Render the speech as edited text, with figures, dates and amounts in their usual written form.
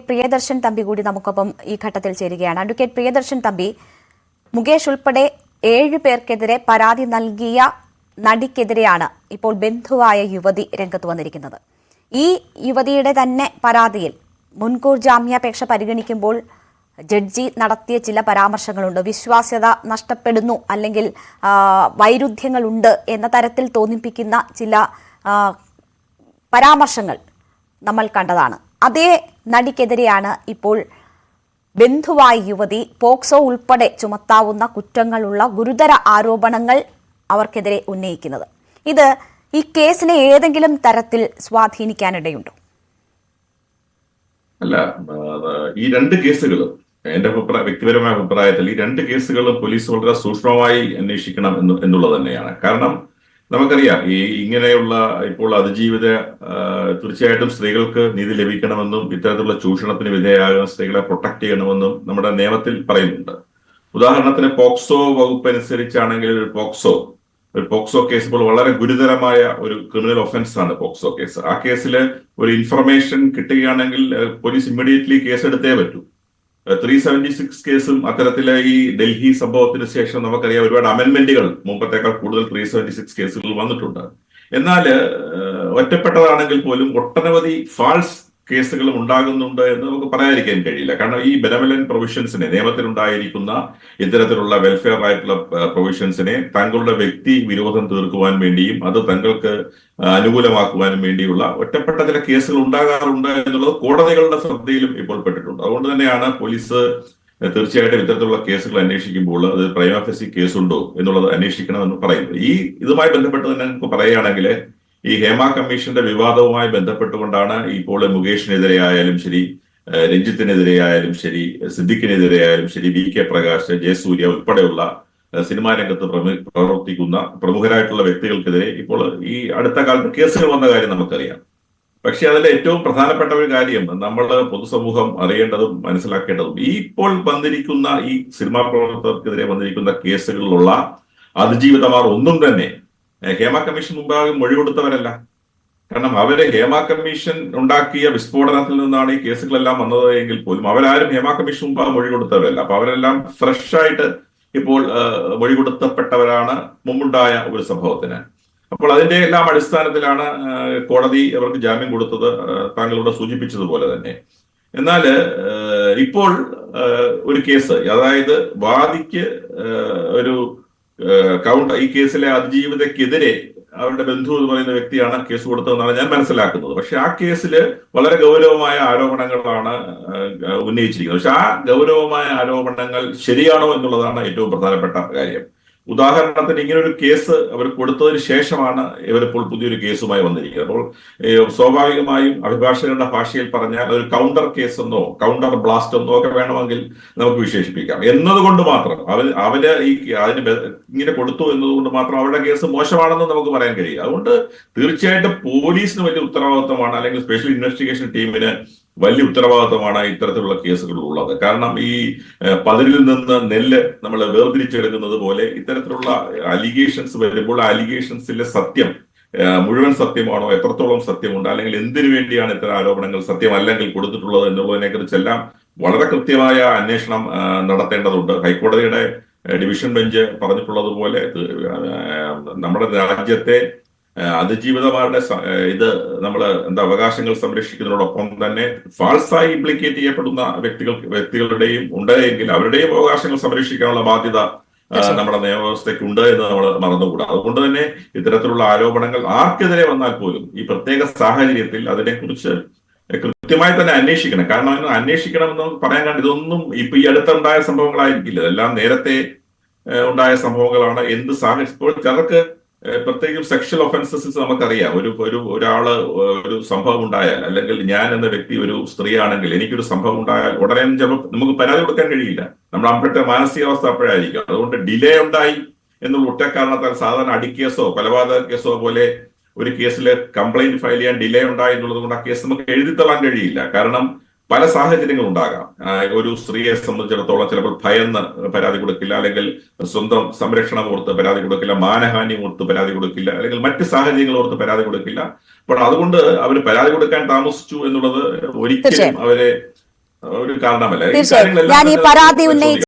Advocate Priyadarshan Thampi കൂടി നമുക്കൊപ്പം ഈ ഘട്ടത്തിൽ ചേരുകയാണ്. അഡ്വക്കേറ്റ് പ്രിയദർശൻ തമ്പി, മുകേഷ് ഉൾപ്പെടെ 7 പേർക്കെതിരെ പരാതി നൽകിയ നടിക്കെതിരെയാണ് ഇപ്പോൾ ബന്ധുവായ യുവതി രംഗത്ത് വന്നിരിക്കുന്നത്. ഈ യുവതിയുടെ തന്നെ പരാതിയിൽ മുൻകൂർ ജാമ്യാപേക്ഷ പരിഗണിക്കുമ്പോൾ ജഡ്ജി നടത്തിയ ചില പരാമർശങ്ങളുണ്ട്. വിശ്വാസ്യത നഷ്ടപ്പെടുന്നു, അല്ലെങ്കിൽ വൈരുദ്ധ്യങ്ങളുണ്ട് എന്ന തരത്തിൽ തോന്നിപ്പിക്കുന്ന ചില പരാമർശങ്ങൾ നമ്മൾ കണ്ടതാണ്. അതേ നടിക്കെതിരെയാണ് ഇപ്പോൾ ബന്ധുവായ യുവതി പോക്സോ ഉൾപ്പെടെ ചുമത്താവുന്ന കുറ്റങ്ങളുള്ള ഗുരുതര ആരോപണങ്ങൾ അവർക്കെതിരെ ഉന്നയിക്കുന്നത്. ഇത് ഈ കേസിനെ ഏതെങ്കിലും തരത്തിൽ സ്വാധീനിക്കാനിടയുണ്ടോ? അല്ല, ഈ 2 കേസുകളും എന്റെ വ്യക്തിപരമായ അഭിപ്രായത്തിൽ ഈ 2 കേസുകളും പോലീസ് വളരെ സൂക്ഷ്മമായി അന്വേഷിക്കണം എന്നുള്ളത് തന്നെയാണ്. കാരണം നമുക്കറിയാം, ഈ ഇങ്ങനെയുള്ള ഇപ്പോൾ അതിജീവിത തീർച്ചയായിട്ടും സ്ത്രീകൾക്ക് നീതി ലഭിക്കണമെന്നും ഇത്തരത്തിലുള്ള ചൂഷണത്തിന് വിധേയമാകുന്ന സ്ത്രീകളെ പ്രൊട്ടക്ട് ചെയ്യണമെന്നും നമ്മുടെ നിയമത്തിൽ പറയുന്നുണ്ട്. ഉദാഹരണത്തിന് പോക്സോ വകുപ്പ് അനുസരിച്ചാണെങ്കിൽ ഒരു പോക്സോ കേസ് ഇപ്പോൾ വളരെ ഗുരുതരമായ ഒരു ക്രിമിനൽ ഒഫൻസ് ആണ് പോക്സോ കേസ്. ആ കേസിൽ ഒരു ഇൻഫർമേഷൻ കിട്ടുകയാണെങ്കിൽ പോലീസ് ഇമ്മീഡിയറ്റ്ലി കേസ് എടുത്തേ പറ്റൂ. 376 കേസും അത്തരത്തിലെ ഈ ഡൽഹി സംഭവത്തിന് ശേഷം നമുക്കറിയാം ഒരുപാട് അമെന്റ്മെന്റുകൾ മുമ്പത്തേക്കാൾ കൂടുതൽ 376 കേസുകൾ വന്നിട്ടുണ്ട്. എന്നാൽ ഒറ്റപ്പെട്ടതാണെങ്കിൽ പോലും ഒട്ടനവധി ഫാൾസ് കേസുകളും ഉണ്ടാകുന്നുണ്ട് എന്ന് നമുക്ക് പറയാതിരിക്കാൻ കഴിയില്ല. കാരണം ഈ ബെനവലന്റ് പ്രൊവിഷൻസിനെ, നിയമത്തിലുണ്ടായിരിക്കുന്ന ഇത്തരത്തിലുള്ള വെൽഫെയർ ആയിട്ടുള്ള പ്രൊവിഷൻസിനെ തങ്ങളുടെ വ്യക്തി വിരോധം തീർക്കുവാൻ വേണ്ടിയും അത് തങ്ങൾക്ക് അനുകൂലമാക്കുവാനും വേണ്ടിയുള്ള ഒറ്റപ്പെട്ട ചില കേസുകൾ ഉണ്ടാകാറുണ്ട് എന്നുള്ളത് കോടതികളുടെ ശ്രദ്ധയിലും ഇപ്പോൾ പെട്ടിട്ടുണ്ട്. അതുകൊണ്ട് തന്നെയാണ് പോലീസ് തീർച്ചയായിട്ടും ഇത്തരത്തിലുള്ള കേസുകൾ അന്വേഷിക്കുമ്പോൾ അത് പ്രൈമ ഫേസി കേസുണ്ടോ എന്നുള്ളത് അന്വേഷിക്കണമെന്ന് പറയുന്നത്. ഇതുമായി ബന്ധപ്പെട്ട് തന്നെ നമുക്ക് പറയുകയാണെങ്കിൽ ഈ ഹേമ കമ്മീഷന്റെ വിവാദവുമായി ബന്ധപ്പെട്ടുകൊണ്ടാണ് ഇപ്പോൾ മുകേഷിനെതിരെയായാലും ശരി, രഞ്ജിത്തിനെതിരെയായാലും ശരി, സിദ്ദിഖിനെതിരെയായാലും ശരി, VK പ്രകാശ്, ജയസൂര്യ ഉൾപ്പെടെയുള്ള സിനിമാ രംഗത്ത് പ്രവർത്തിക്കുന്ന പ്രമുഖരായിട്ടുള്ള വ്യക്തികൾക്കെതിരെ ഇപ്പോൾ ഈ അടുത്ത കാലത്ത് കേസുകൾ വന്ന കാര്യം നമുക്കറിയാം. പക്ഷെ അതിലെ ഏറ്റവും പ്രധാനപ്പെട്ട ഒരു കാര്യം നമ്മൾ പൊതുസമൂഹം അറിയേണ്ടതും മനസ്സിലാക്കേണ്ടതും, ഈ ഇപ്പോൾ വന്നിരിക്കുന്ന ഈ സിനിമാ പ്രവർത്തകർക്കെതിരെ വന്നിരിക്കുന്ന കേസുകളിലുള്ള അതിജീവിതമാർ ഒന്നും തന്നെ ഹേമ കമ്മീഷൻ മുമ്പാകെ മൊഴി കൊടുത്തവരല്ല. കാരണം അവര് ഹേമ കമ്മീഷൻ ഉണ്ടാക്കിയ വിസ്ഫോടനത്തിൽ നിന്നാണ് ഈ കേസുകളെല്ലാം വന്നത് എങ്കിൽ പോലും അവരാരും ഹേമ കമ്മീഷൻ മുമ്പാകെ മൊഴി കൊടുത്തവരല്ല. അപ്പൊ അവരെല്ലാം ഫ്രഷ് ആയിട്ട് ഇപ്പോൾ മൊഴി കൊടുത്തപ്പെട്ടവരാണ് മുമ്പുണ്ടായ ഒരു സംഭവത്തിന്. അപ്പോൾ അതിന്റെ എല്ലാം അടിസ്ഥാനത്തിലാണ് കോടതി അവർക്ക് ജാമ്യം കൊടുത്തത്, താങ്കളോട് സൂചിപ്പിച്ചതുപോലെ തന്നെ. എന്നാൽ ഇപ്പോൾ ഒരു കേസ്, അതായത് വാദിക്ക് ഒരു ഈ കേസിലെ അതിജീവിതക്കെതിരെ അവരുടെ ബന്ധു എന്ന് പറയുന്ന വ്യക്തിയാണ് കേസ് കൊടുത്തതെന്നാണ് ഞാൻ മനസ്സിലാക്കുന്നത്. പക്ഷെ ആ കേസിൽ വളരെ ഗൗരവമായ ആരോപണങ്ങളാണ് ഉന്നയിച്ചിരിക്കുന്നത്. പക്ഷെ ആ ഗൗരവമായ ആരോപണങ്ങൾ ശരിയാണോ എന്നുള്ളതാണ് ഏറ്റവും പ്രധാനപ്പെട്ട കാര്യം. ഉദാഹരണത്തിന് ഇങ്ങനെ ഒരു കേസ് അവർ കൊടുത്തതിന് ശേഷമാണ് ഇവരിപ്പോൾ പുതിയൊരു കേസുമായി വന്നിരിക്കുന്നത്. അപ്പോൾ സ്വാഭാവികമായും അഭിഭാഷകരുടെ ഭാഷയിൽ പറഞ്ഞാൽ ഒരു കൗണ്ടർ കേസ് എന്നോ കൗണ്ടർ ബ്ലാസ്റ്റ് എന്നോ ഒക്കെ വേണമെങ്കിൽ നമുക്ക് വിശേഷിപ്പിക്കാം. എന്നതുകൊണ്ട് മാത്രം അവര് അതിന് ഇങ്ങനെ കൊടുത്തു എന്നതുകൊണ്ട് മാത്രം അവരുടെ കേസ് മോശമാണെന്ന് നമുക്ക് പറയാൻ കഴിയും. അതുകൊണ്ട് തീർച്ചയായിട്ടും പോലീസിന് വലിയ ഉത്തരവാദിത്വമാണ്, അല്ലെങ്കിൽ സ്പെഷ്യൽ ഇൻവെസ്റ്റിഗേഷൻ ടീമിന് വലിയ ഉത്തരവാദിത്വമാണ് ഇത്തരത്തിലുള്ള കേസുകൾ ഉള്ളത്. കാരണം ഈ പതിരിൽ നിന്ന് നെല്ല് നമ്മൾ വേർതിരിച്ചെടുക്കുന്നത് പോലെ ഇത്തരത്തിലുള്ള അലിഗേഷൻസ് വരുമ്പോൾ ആ അലിഗേഷൻസിലെ സത്യം മുഴുവൻ സത്യമാണോ, എത്രത്തോളം സത്യമുണ്ട്, അല്ലെങ്കിൽ എന്തിനു വേണ്ടിയാണ് ഇത്തരം ആരോപണങ്ങൾ സത്യമല്ലെങ്കിൽ കൊടുത്തിട്ടുള്ളത് എന്നുള്ളതിനെ കുറിച്ചെല്ലാം വളരെ കൃത്യമായ അന്വേഷണം നടത്തേണ്ടതുണ്ട്. ഹൈക്കോടതിയുടെ ഡിവിഷൻ ബെഞ്ച് പറഞ്ഞിട്ടുള്ളതുപോലെ നമ്മുടെ രാജ്യത്തെ അതിജീവിതമാരുടെ നമ്മൾ അവകാശങ്ങൾ സംരക്ഷിക്കുന്നതിനോടൊപ്പം തന്നെ ഫാൾസായി ഇംപ്ലിക്കേറ്റ് ചെയ്യപ്പെടുന്ന വ്യക്തികളുടെയും ഉണ്ടെങ്കിൽ അവരുടെയും അവകാശങ്ങൾ സംരക്ഷിക്കാനുള്ള ബാധ്യത നമ്മുടെ നിയമവ്യവസ്ഥയ്ക്ക് ഉണ്ട് എന്ന് നമ്മൾ മറന്നുകൂടാ. അതുകൊണ്ട് തന്നെ ഇത്തരത്തിലുള്ള ആരോപണങ്ങൾ ആർക്കെതിരെ വന്നാൽ പോലും ഈ പ്രത്യേക സാഹചര്യത്തിൽ അതിനെക്കുറിച്ച് കൃത്യമായി തന്നെ അന്വേഷിക്കണം. കാരണം അന്വേഷിക്കണമെന്ന് പറയാൻ കാരണം ഇതൊന്നും ഇപ്പൊ ഈ അടുത്തുണ്ടായ സംഭവങ്ങളായിരിക്കില്ല, ഇതെല്ലാം നേരത്തെ ഉണ്ടായ സംഭവങ്ങളാണ്. എന്ത് സാഹചര്യം ഇപ്പോൾ ചിലർക്ക് പ്രത്യേകിച്ചും സെക്ഷൽ ഒഫൻസസ് നമുക്കറിയാം. ഒരാള് ഒരു സംഭവം ഉണ്ടായാൽ, അല്ലെങ്കിൽ ഞാൻ എന്ന വ്യക്തി ഒരു സ്ത്രീയാണെങ്കിൽ എനിക്കൊരു സംഭവം ഉണ്ടായാൽ ഉടനെ ചിലപ്പോൾ നമുക്ക് പരാതി കൊടുക്കാൻ കഴിയില്ല. നമ്മൾ അപ്പോഴത്തെ മാനസികാവസ്ഥ അപ്പോഴായിരിക്കും. അതുകൊണ്ട് ഡിലേ ഉണ്ടായി എന്നുള്ള ഒറ്റ കാരണത്താൽ സാധാരണ അടിക്കേസോ കൊലപാതക കേസോ പോലെ ഒരു കേസിൽ കംപ്ലൈന്റ് ഫയൽ ചെയ്യാൻ ഡിലേ ഉണ്ടായി എന്നുള്ളത് കൊണ്ട് ആ കേസ് നമുക്ക് എഴുതിത്തള്ളാൻ കഴിയില്ല. കാരണം പല സാഹചര്യങ്ങൾ ഉണ്ടാകാം. ഒരു സ്ത്രീയെ സംബന്ധിച്ചിടത്തോളം ചിലപ്പോൾ ഭയന്ന് പരാതി കൊടുക്കില്ല, അല്ലെങ്കിൽ സ്വന്തം സംരക്ഷണം ഓർത്ത് പരാതി കൊടുക്കില്ല, മാനഹാനി ഓർത്ത് പരാതി കൊടുക്കില്ല, അല്ലെങ്കിൽ മറ്റ് സാഹചര്യങ്ങൾ ഓർത്ത് പരാതി കൊടുക്കില്ല. അപ്പോൾ അതുകൊണ്ട് അവർ പരാതി കൊടുക്കാൻ താമസിച്ചു എന്നുള്ളത് ഒരിക്കലും അവരെ ഒരു കാരണമല്ല. ഈ തീർച്ചയായും കാര്യങ്ങളെല്ലാം ഞാൻ ഈ തന്നെ പരാതി പരിശോധിക്കണം. ഉന്നയിച്ച